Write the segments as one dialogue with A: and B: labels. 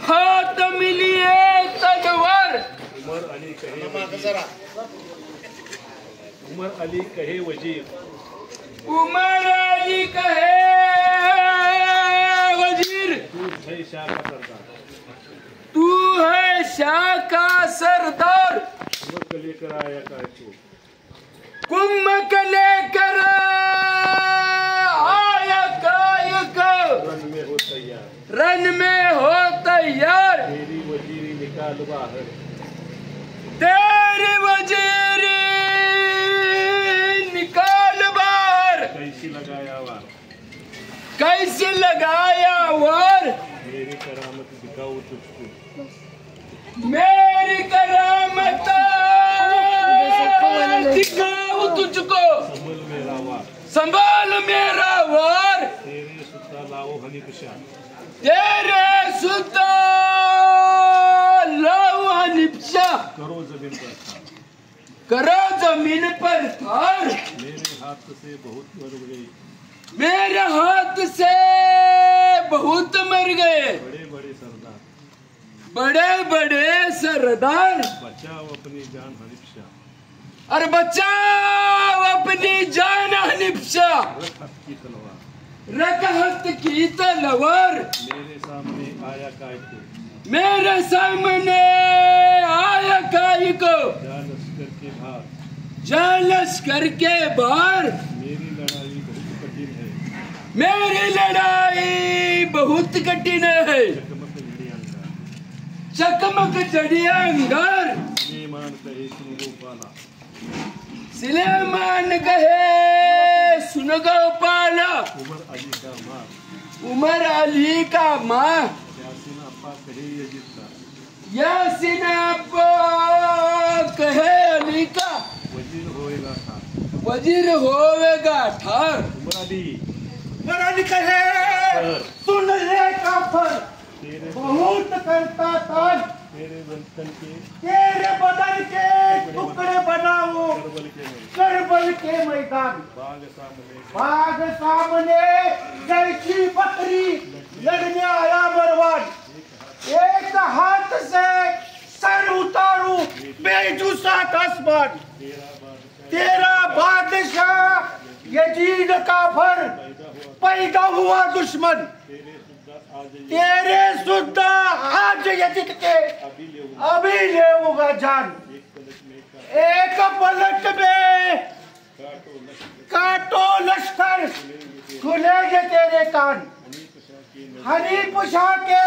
A: हाथ मिलिए तलवार।
B: उमर अली कहे वजीर,
A: उमर अली कहे वजीर,
B: तू है शाह का सरदार,
A: तू है शाह का सरदार।
B: कुम्भ लेकर आया कायको,
A: कुम्भ लेकर आया कायको,
B: रन में हो तैयार,
A: रन में हो तैयार।
B: तेरी वजीरी निकाल बाहर,
A: तेरी वजीरी निकाल बाहर।
B: कैसी लगाया वार,
A: कैसे लगाया वार।
B: मेरी करामत दिखाऊं तुझको,
A: मेरी करामत दिखाऊं तुझको।
B: संभल मेरा वार,
A: संभाल मेरा वार।
B: तेरे सुता लाओ हनीफ शाह,
A: तेरे सुता लाओ हनीफ शाह।
B: करो जमीन पर था,
A: करो जमीन पर थार।
B: मेरे हाथ से बहुत मर गई,
A: मेरे हाथ से बहुत मर गए।
B: बड़े बड़े सरदार,
A: बड़े बड़े सरदार।
B: बचाओ अपनी जान हनीफ शाह,
A: और बचाओ अपनी जान हनीफ शाह।
B: रख हाथ की तलवार,
A: रख हाथ की तलवार।
B: मेरे सामने आया कायको,
A: मेरे सामने आया कायको,
B: जा लश्कर के भार,
A: जा लश्कर के बाहर।
B: मेरी लड़ाई बहुत कठिन है,
A: मेरी लड़ाई बहुत कठिन है।
B: चकमक झड़ी अंगार,
A: चकमक चढ़िया अंगार।
B: सुलेमान कहे सुन गोपाला,
A: सुलेमान कहे सुन गोपाला।
B: उमर अली का मार,
A: उमर अली का माँ,
B: यासीन अप्पा कहे यजीद का,
A: यासीन अप्पा कहे अली का,
B: वजीर होएगा था,
A: वजीर होवेगा ठार।
B: उमर अली
A: कहे सुन ले काफर,
B: तेरे
A: बहुत करता ताज।
B: तेरे वतन के
A: तेरे बदन के टुकड़े बनाओ
B: करबल के नहीं,
A: करबल के मैदान। बाग सामने जैसी बकरी लड़ने आया बर्बाद। एक हाथ से सर उतारू बेजुसा आसमान। तेरा बादशाह यजीद काफर, पैदा हुआ दुश्मन। तेरे सुद्धा आज यजीद के अभी लेऊंगा जान। एक पलट में काटो लश्कर, खुलेंगे तेरे कान। हनीफ शाह के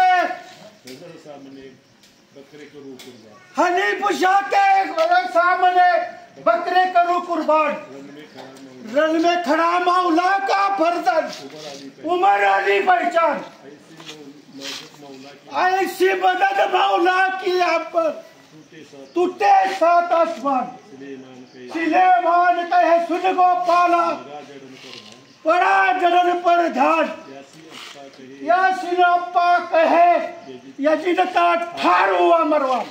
A: हनीफ शाह के सामने बकरे करूं कुर्बान। रन में खड़ा मौला का फर्जन, उमर अली पहचान। ऐसी मदद मौला की आप पर, टूटे सात आसमान। सुलेमान कहे सुन गोपाला, बड़ा जरन पर ध्यान। यासीन अप्पा कहे यजीद का ठार हुआ मरवान।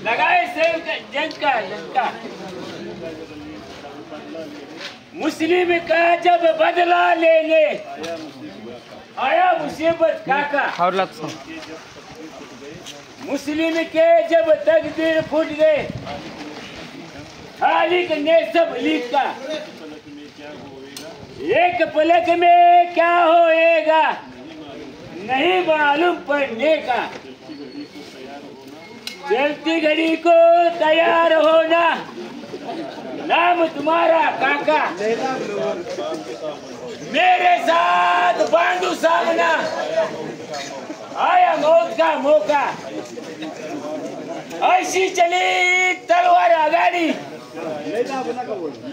A: लगाए जंग का मुस्लिम का जब बदला लेंगे, आया मुसीबत काका। मुस्लिम के जब तकदीर फूट गए, खालिक ने सब लिखा। एक पलक में क्या होएगा नहीं मालूम पड़ने का। चलती घड़ी को तैयार होना, नाम तुम्हारा काका। मेरे साथ बांधू सामना, आया मौत का मौका। ऐसी चली तलवार आगाड़ी,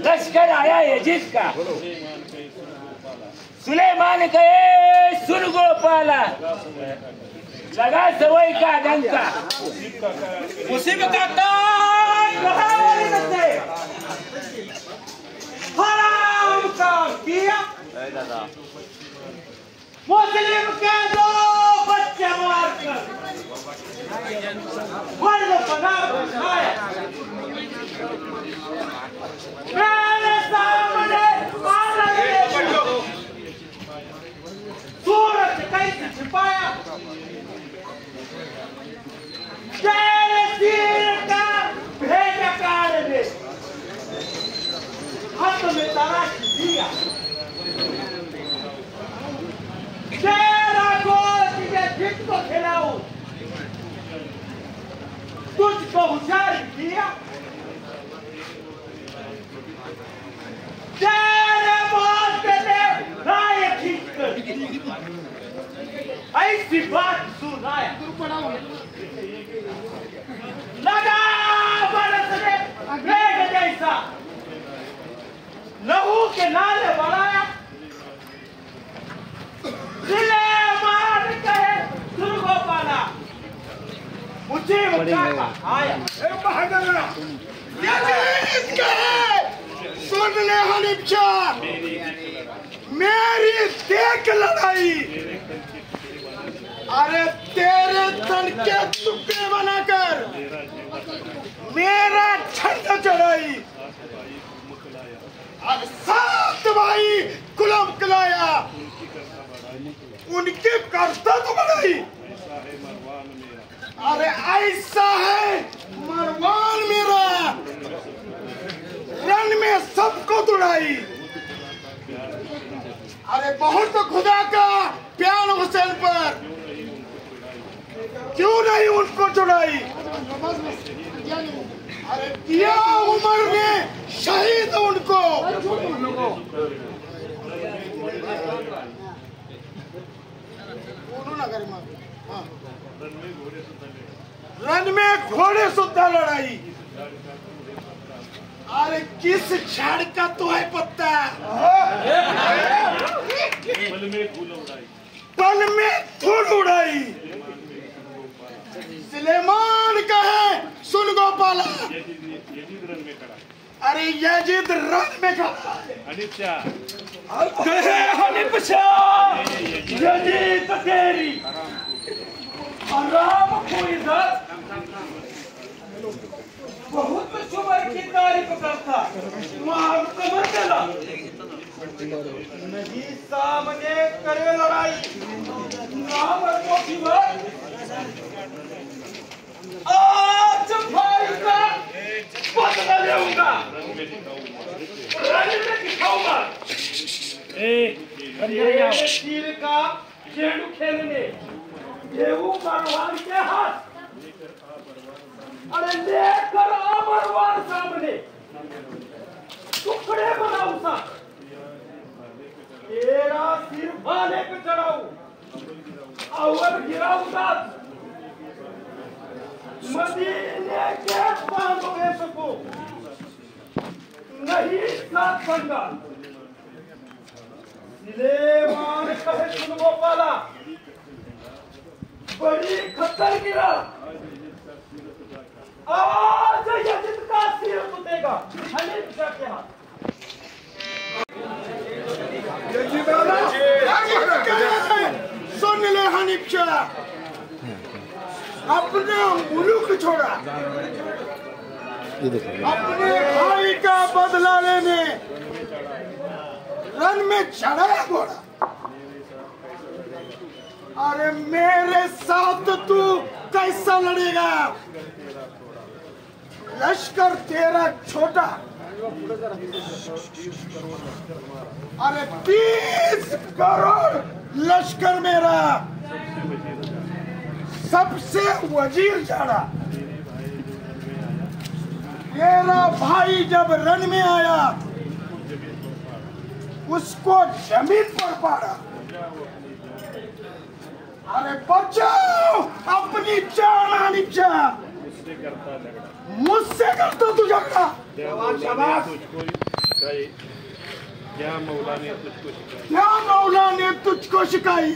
A: लश्कर आया यजीद का। सुलेमान कहे सुन गोपाला, लगा सवई का डंका। मुसीबत का ताज हराम का किया। मुस्लिम के दो बच्चे मार कर मर्द बना बनाया। मेरे सामने सूरज कैसे छिपाया, तेरे तीर का भेजा काल ने हाथ में तराश दिया, तेरा गोल तुझे जित को खिलाऊं, तुझको होशियार किया, तेरे बात पे राय खींचकर ऐसी बात सुनाया, लगा बरसने मेघ जैसा, लहू के नाले बढ़ाया, दिले मार कहे सुरगो पाला, मुझे बचाया आया।
C: सुन ले हनीफ शाह, मेरी देख लड़ाई, अरे तेरे तन के टुकड़े बनाकर मेरा झंडा चढ़ाई, अब सात भाई गुलाम कलाया, उनके करता तो बढ़ाई, अरे ऐसा है मरवान मेरा, रन में सबको तुड़ाई, अरे बहुत खुदा का प्यार हुसैन पर, क्यों नहीं उनको चुड़ाई, अरे दिया उमर ने शहीद उनको, रन में घोड़े सुद्धा लड़ाई, अरे किस झाड़ का तो है पत्ता, पल में धूल उड़ाई, सुलेमान का है सुन गोपाला, अरे यजीद रन में खड़ा,
A: हनीफ शाह यजीद तेरी आराम को इज्जत बहुत शुभर की तारीफ करता, मार कमर चला नहीं सामने करे लड़ाई, नाम को शिवर आज भाई का बदला लेऊंगा, रन में दिखाऊंगा, तीर का खेल खेलने देवू मरवान के हाथ, अरे लेकर आ मरवान सामने, टुकड़े बनाऊं सा, तेरा सिर भाले पे चढ़ाऊं, और गिराऊंगा मदीने के बांधों को, नहीं साथ बंगा, सुलेमान कहे सुन गोपाला, बड़ी खतर गिरा, आज यजीद का सिर टूटेगा हनीफ शाह के हाथ।
C: सुन ले हनीफ शाह, अपना मुल्क छोड़ा, अपने भाई का बदला लेने रन में चढ़ा घोड़ा, अरे मेरे साथ तू कैसा लड़ेगा, लश्कर तेरा छोटा, अरे 30 करोड़ लश्कर मेरा, सबसे वजीर जाड़ा, तेरा भाई जब रन में आया उसको जमीन पर पाड़ा, अरे बचाओ अपनी जान हनीफ शाह, मुझसे करता तू झगड़ा,
B: क्या मौला ने तुझको सिखाई,
C: क्या मौला ने तुझको सिखाई,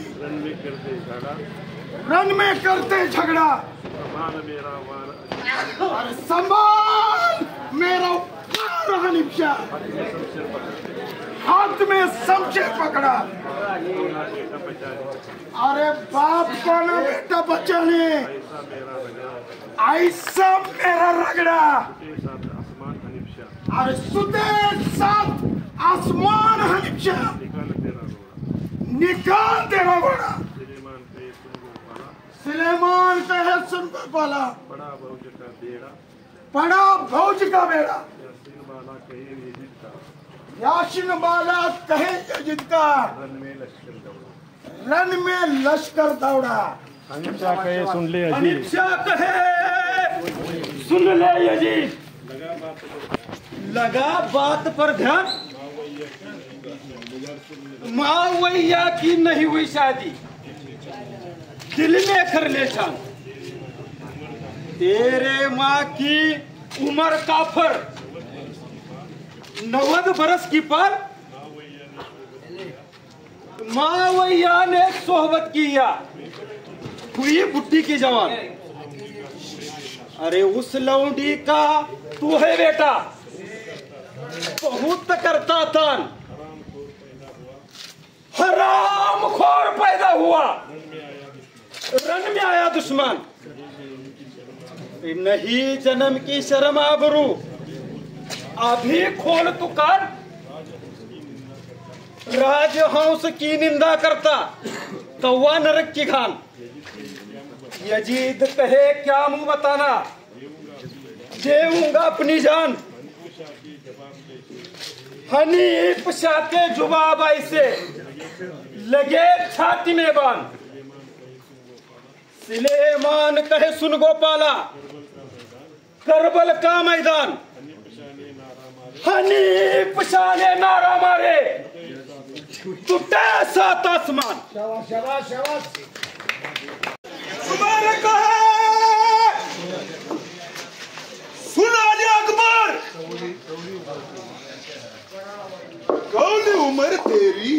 C: रन में करते झगड़ा, अरे संभाल मेरा वार हनीफ शाह, हाथ में शमशेर पकड़ा, अरे बाप को ना बेटा बचाने, ऐसा मेरा रगड़ा, और सुते साथ आसमान हनिचा निकाल तेरा घोड़ा सुलेमान कहे सुन को पाला पड़ा भौज का बेड़ा याशिन बाला कहे यजीद का रन में लश्कर दौड़ा
B: हनीफा कहे सुन ले यजीद
C: हनीफा कहे सुन ले यजीद लगा बात पर ध्यान मावैया की नहीं हुई शादी दिल में कर ले जान तेरे माँ की उम्र काफर 90 बरस की पर मावैया ने सोहबत किया हुई बुढ़ी की जवान अरे उस लौंडी का तू है बेटा बहुत करता तान हराम खोर पैदा हुआ रन में आया दुश्मन नहीं जन्म की शर्म आबरू अभी खोल तू कान राजहंस की निंदा करता कौवा नरक की खान यजीद कहे क्या मुंह बताना देऊंगा अपनी जान हनीफ शाह के जुबाब ऐसे लगे छाती में बान सुलेमान कहे सुन गोपाला करबल का मैदान हनीफ शाह ने नारा मारे टूटे सात आसमान तुम्हारे कहे सुना लिया अकबर कौन उम्र तेरी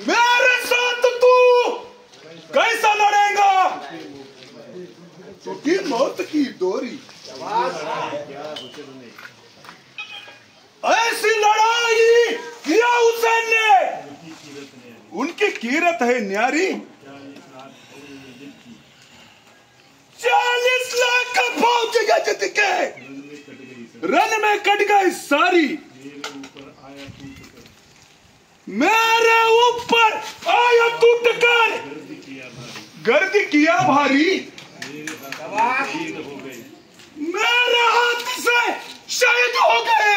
C: मेरे साथ तू कैसा लड़ेगा क्योंकि मौत की डोरी ऐसी लड़ाई किया हुसैन ने उनकी कीरत है न्यारी 40 लाख का फौज गजद के रन में कट गई सारी मेरे ऊपर आया टूट कर गर्द किया भारी मेरे हाथ से शहीद हो गए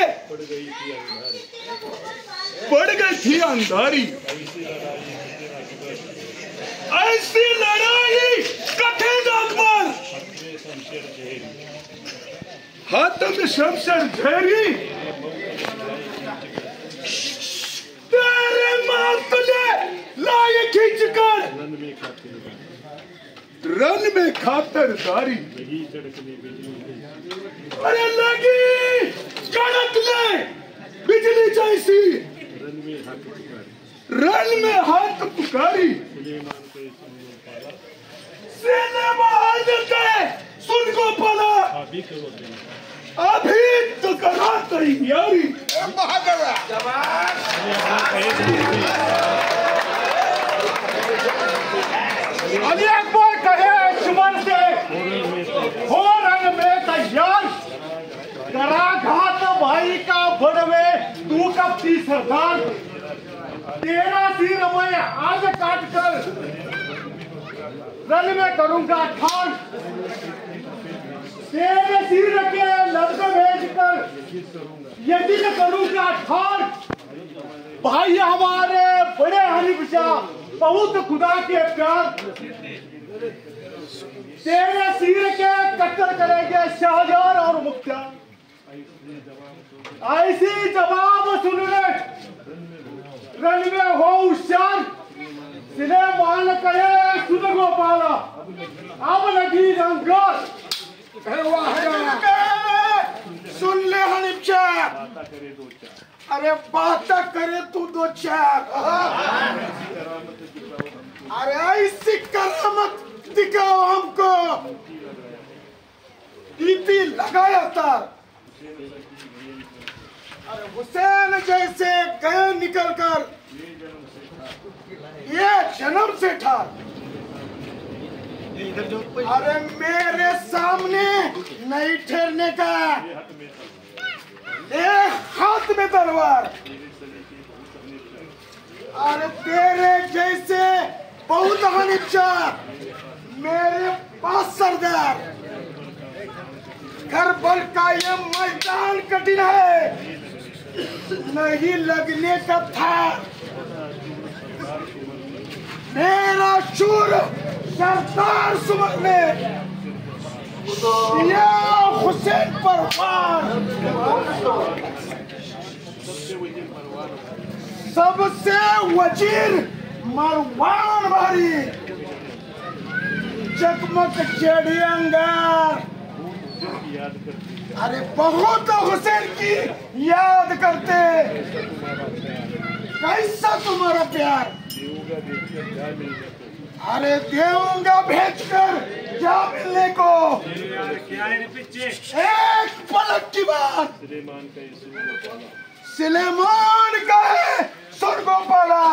C: पड़ गई थी अंधारी ऐसी लड़ाई कठिन अकबर हाथ में शमशेर झेरी तेरे मार तुझे लाए खींच कर रन में खातरदारी अरे लगी कड़क ले बिजली जैसी रन में हाथ पुकारी सुन को पाला अभी तो करा तैयारी अली अकबर कहे दुश्मन से हो रंग में तैयार करा घात भाई का बड़वे तू कब थी सरदार तेरा सिर मैं आज काट कर रन में करूंगा ठान तेरे सिर के लफ्ज भेज कर यदि न करूंगा ठान भाई हमारे बड़े हनीफ शाह बहुत खुदा के प्यार तेरे सिर के कत्ल करेंगे शाहजहां और मुख्तार ऐसी जवाब सुनने रन में हो होशियार सुलेमान कहे सुन गोपाला अब लगी रंगार सुन ले हनीफ शाह अरे बात करे तू दो चार अरे ऐसी करामत दिखाओ हमको टीपी लगाया था अरे हुसैन जैसे गए निकल कर ये जन्म से ठार अरे मेरे सामने नहीं ठहरने का। हाथ में तलवार। अरे तेरे जैसे बहुत हनीचा मेरे पास सरदार। करबल का ये मैदान कठिन है, नहीं लगने का था। मेरा शूर सरदार सुमन ने दिया हुसैन पर वार। सबसे वजीर मरवान भारी, चकमक चढ़ी अंगार। अरे बहुत हुसैन की याद करते। कैसा तुम्हारा प्यार? अरे देऊंगा भेजकर जा मिलने को। एक पलक की बात सुलेमान का है, सुन गोपाला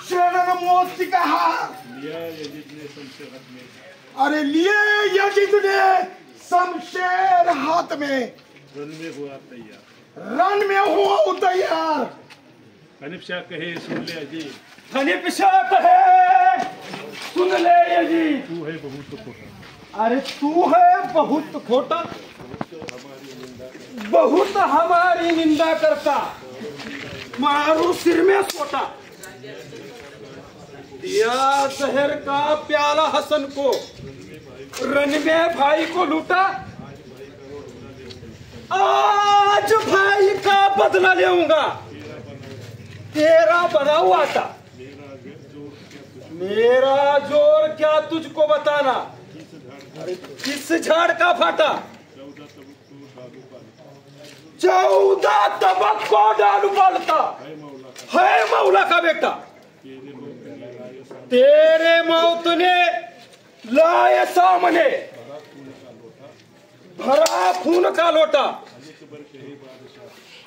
C: शरण मोती का हार। अरे लिए यजीद ने शमशेर हाथ में, रन में हुआ तैयार।
B: हनीफ शाह कहे सुन ले अजीब,
C: हनीफ शाह कहे सुन ले यजीद,
B: तू है बहुत खोटा।
C: अरे तू है बहुत खोटा, बहुत हमारी निंदा करता। मारू सिर में सोटा। दिया शहर का प्याला हसन को, रन में भाई को लूटा। आज भाई का बदला लेऊंगा, तेरा बना हुआ था। मेरा जोर क्या तुझको बताना, किस झाड़ का फाटा। 14 तबक को डालू पालता है मौला का बेटा। तेरे मौत ने लाए सामने भरा खून का लोटा।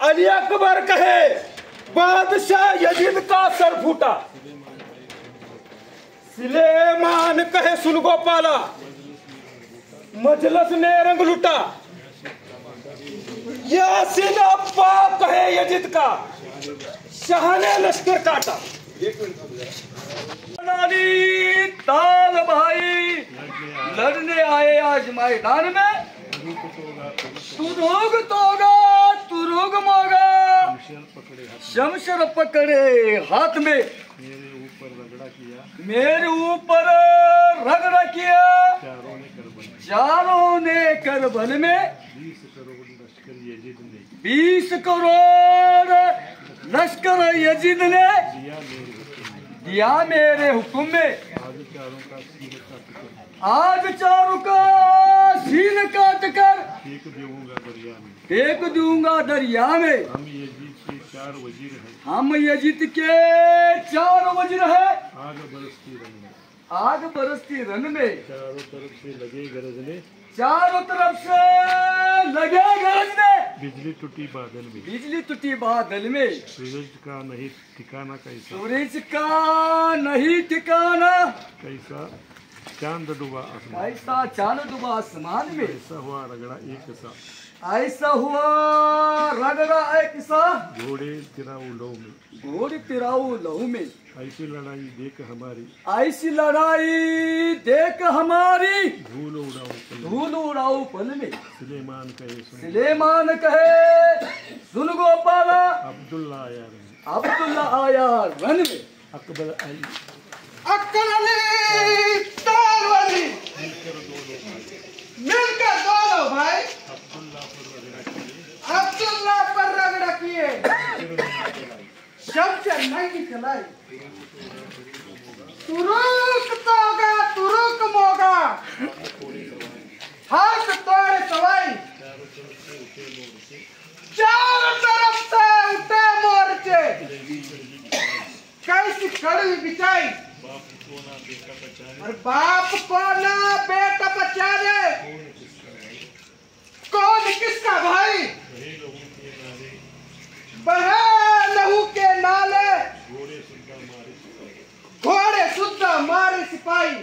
C: अली अकबर कहे बादशाह यजीद का सर फूटा। सुलेमान कहे सुन गोपाला मजलस ने रंग लूटा। यासीन अब्बा कहे यजीद का शाह ने लश्कर काटा। ताल भाई लड़ने आए आज मैदान में। तू रोग तोगा तू रोग मोगा, शमशर पकड़े हाथ में। मेरे ऊपर रगड़ा किया, चारों ने करबल में। 20 करोड़ लश्कर यजीद ने दिया मेरे हुक्म में। आज चारों का सीन काट कर फेंक दूंगा दरिया में। हम यजीद के 4 वजीर है। आग बरसती रन में,
B: चारों तरफ से लगे गरजने,
C: चारों तरफ से लगे गरजने।
B: बिजली टूटी बादल में,
C: बिजली टूटी बादल में।
B: सूरज का नहीं ठिकाना कैसा,
C: सूरज का नहीं ठिकाना
B: कैसा चांद डूबा आसमान।
C: ऐसा चांद डूबा आसमान में।
B: ऐसा हुआ रगड़ा एक सा,
C: ऐसा हुआ रगड़ा एक सा।
B: घोड़े तिराऊ लौ में,
C: घोड़े तिराऊ लहू में।
B: ऐसी लड़ाई देख हमारी,
C: ऐसी लड़ाई देख हमारी।
B: धूल उड़ाऊ
C: धूल उड़ाऊ पल में।
B: सुलेमान कहे सुन,
C: सुलेमान कहे सुन गोपाला
B: अब्दुल्ला आया रन,
C: अब्दुल्ला आया रन में।
B: अकबर अली
C: तालवाली मिलकर दोनों भाई अब्दुल्ला पर रगड़ा किए। शमशेर नहीं चलाई। तुरुक तोगा तुरुक मोगा, हाथ तोड़े सवाई। चारों तरफ से उठे मोर्चे, कैसी कड़वी बिछाई। और बाप को ना बेटा बचाने, कौन किसका भाई। बहे लहू के नाले, घोड़े सुद्धा मारे सिपाही।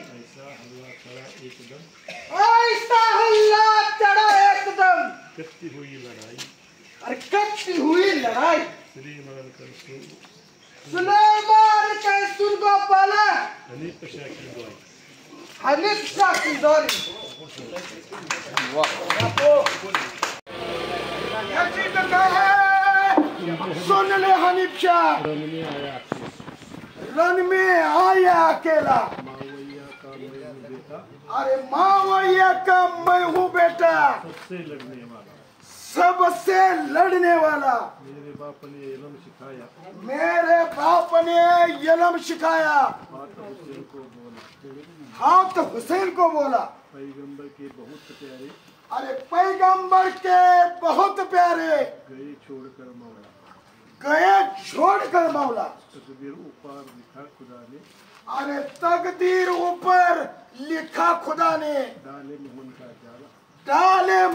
C: सुलेमान के सुरगो पाला
B: हनीफ शाह की दुआ
C: हनीफ शाह की दौरी सुन ले हनीफ शाह रन में आया अकेला अरे मावैया का मैं हूँ बेटा सबसे लड़ने वाला
B: मेरे बाप ने इल्म सिखाया
C: मेरे बाप ने इल्म सिखाया हाथ हुसैन को बोला
B: पैगंबर के बहुत प्यारे
C: अरे पैगंबर के बहुत प्यारे
B: गए छोड़कर मौला तकदीर ऊपर लिखा खुदा ने
C: अरे तकदीर ऊपर लिखा खुदा ने डाले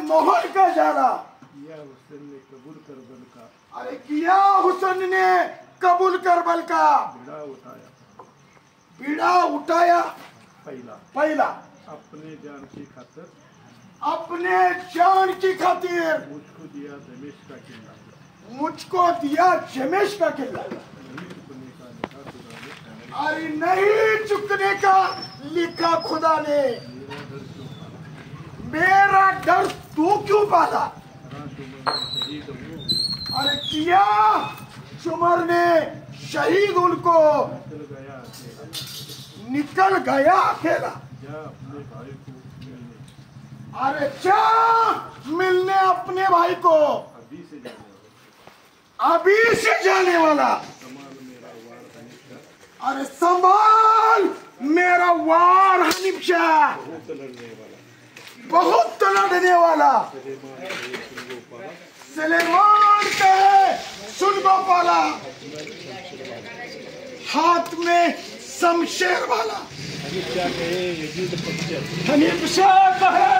C: मोहन का जाला
B: किया हुसैन ने कबूल करबल का
C: अरे किया हुसैन ने कबूल करबल का बीड़ा उठाया पहला
B: अपने जान की खातिर मुझको दिया
C: जमेश का किला अरे नहीं चुकने का लिखा खुदा ने मेरा डर तू क्यों पाला अरे किया चुमर ने शहीद उनको निकल गया अकेला अरे जा मिलने अपने भाई को अभी से जाने वाला अरे संभाल मेरा वार हनीफ शाह बहुत लड़ने वाला सुलेमान के सुन को पाला हाथ में शमशेर वाला हनीफ शाह कहे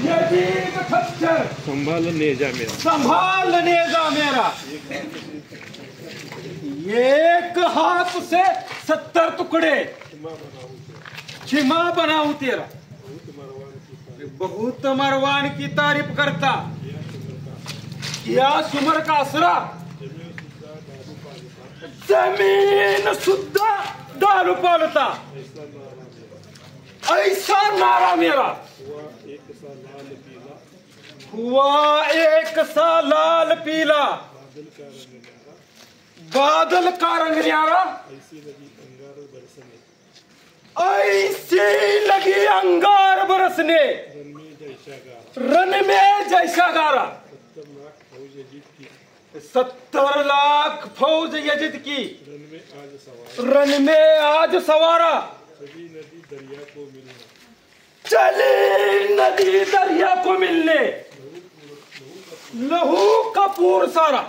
C: यजीद खच्चर
B: संभाल नेजा मेरा
A: एक हाथ से 70 टुकड़े क्षमा बनाऊं तेरा बहुत मरवान की तारीफ करता किया सुमर का असरा जमीन सुद्धा दारू पालता ऐसा नारा मेरा हुआ एक सा लाल पीला बादल का रंग न्यारा ऐसी लगी अंगार बरसने रन में जैसा गारा 70 लाख फौज यजिद की रन में आज सवारा चली नदी दरिया को मिलने लहू कपूर सारा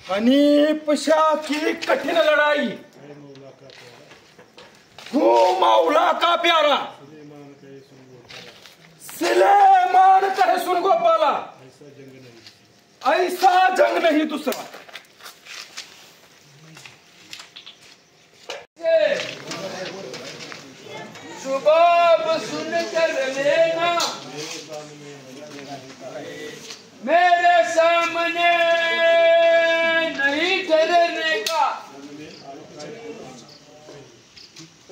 A: हनीफ शाह की कठिन लड़ाई हूँ मौला का प्यारा सुलेमान कहे सुन गोपाला ऐसा जंग नहीं दूसरा सुबह सुन कर लेना मेरे सामने नहीं ठहरने का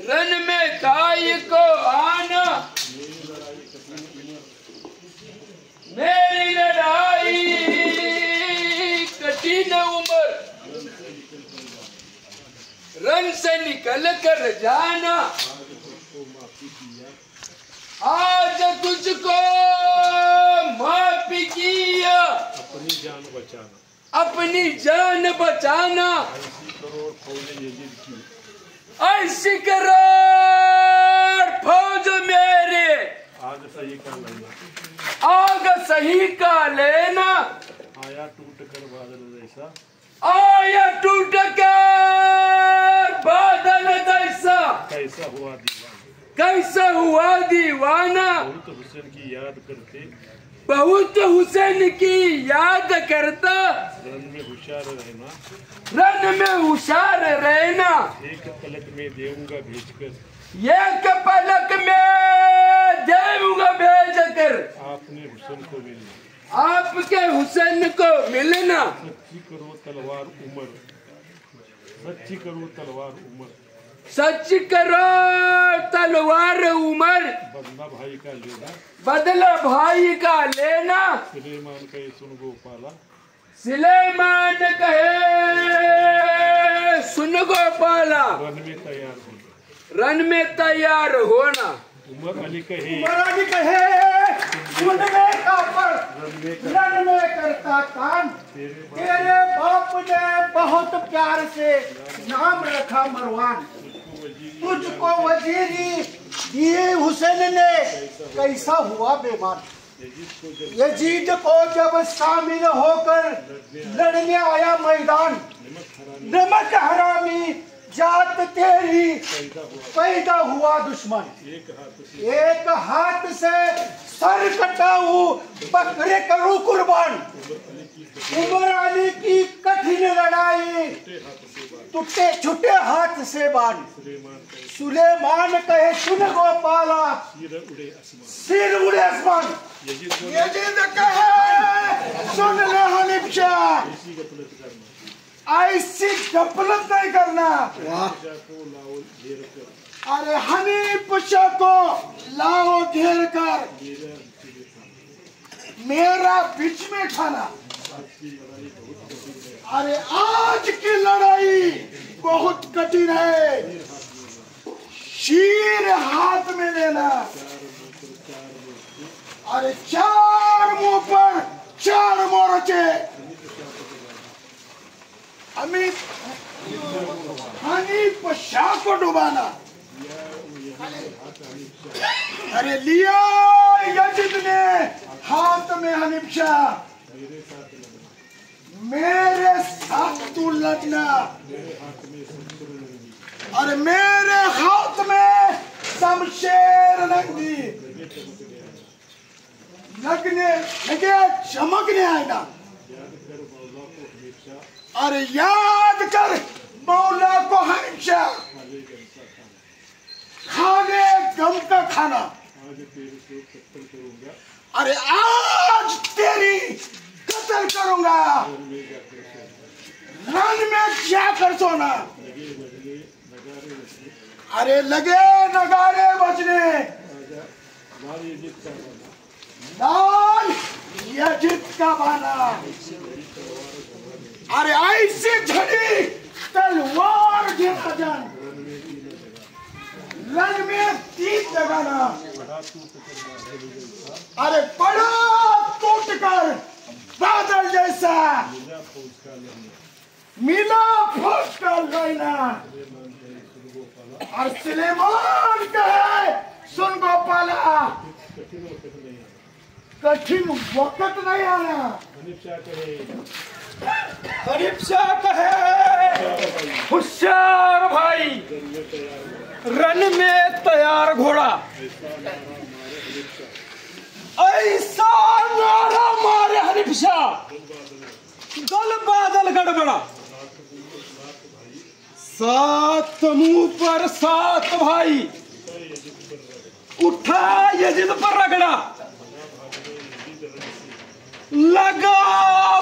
A: रन में ताई को आना मेरी लड़ाई कठिन उम्र रन से निकल कर जाना आज तुझको माफी किया अपनी जान बचाना ऐसी करोड़ फौज मेरे आग सही का लेना
B: आया टूट कर बादल जैसा
A: कैसा हुआ दीवाना बहुत हुसैन की याद करता
B: रन में
A: होशियार रहना
B: एक पलक में देऊंगा भेजकर
A: एक पलक में देऊंगा भेज कर
B: आपने हुसैन को मिलना
A: आपके हुसैन को मिलना।
B: सच्ची करो तलवार उमर, सच्ची करो तलवार उमर,
A: सच करो तलवार उमर,
B: बदला भाई का लेना,
A: बदला भाई का लेना।
B: सुलेमान कहे सुन गोपाला,
A: सुलेमान कहे सुन गोपाला,
B: रन में तैयार हो।
A: रन में तैयार होना।
B: उमर अली कहे,
C: महाराज कहे सुन में कापर, रण में करता काम। तेरे बाप ने बहुत प्यार से नाम रखा मरवान, तुझको वजीरी दिए हुसैन ने कैसा हुआ बेमान। यजीद को जब शामिल होकर लड़ने आया मैदान, नमक हरामी जात तेरी पैदा हुआ दुश्मन। एक हाथ से सर कटाऊ बकरे करूं कुर्बान। उमर अली की कठिन लड़ाई टूटे छुटे हाथ से बान। सुलेमान कहे सुन गोपाला, सिर उड़े आसमान। यजीद कहे सुन ले हनीफ शाह, ऐसी गफलत नहीं करना। अरे हनीफ शाह को लाओ घेर कर, मेरा बीच में खाना। अरे आज की लड़ाई बहुत कठिन है, शीर हाथ में लेना। अरे चार मुंह पर चार मोर्चे, हनीफ शाह को डुबाना। अरे लिया यजीद ने हाथ में हनीफ शाह, मेरे साथ तू लड़ना। अरे मेरे हाथ में शमशेर नंगी, लगने लगे चमकने आएगा। अरे याद कर मौला को हमेशा, खाने गम का खाना। अरे आज तेरी कत्ल करूंगा, रण में जाकर सोना। अरे लगे नगारे बजने, लाल यजीद का बाना। अरे ऐसी झड़ी तलवार गिरा जान, रण में तीर लगाना। अरे बड़ा टूट कर बादल जैसा मिला फौज का लड़ना। और सुलेमान कहे सुन गोपाला, कठिन वक्त नहीं आना। हनीफ शाह कहे होशियार भाई, रन में तैयार घोड़ा। ऐसा नारा मारे हनीफ शाह, दल बादल गड़बड़ा। सात मुंह पर सात भाई, उठा यजीद पर रगड़ा। लगा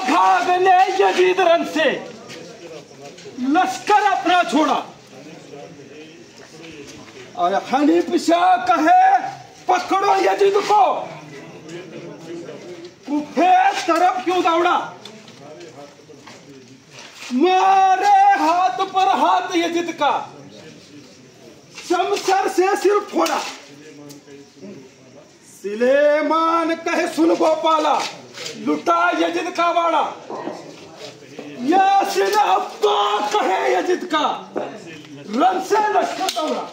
C: भागने यजीद रन से, लश्कर अपना छोड़ा। और हनीफ शाह कहे पकड़ो यजीद को, कुफे तरफ क्यों दौड़ा। मारे हाथ पर हाथ यजीद का, शमशेर से सिर फोड़ा। सुलेमान कहे सुन गोपाला, लुटा यजीद का बाड़ा। यासीन अब्बा कहे यजीद का, रन से लश्कर दौड़ा।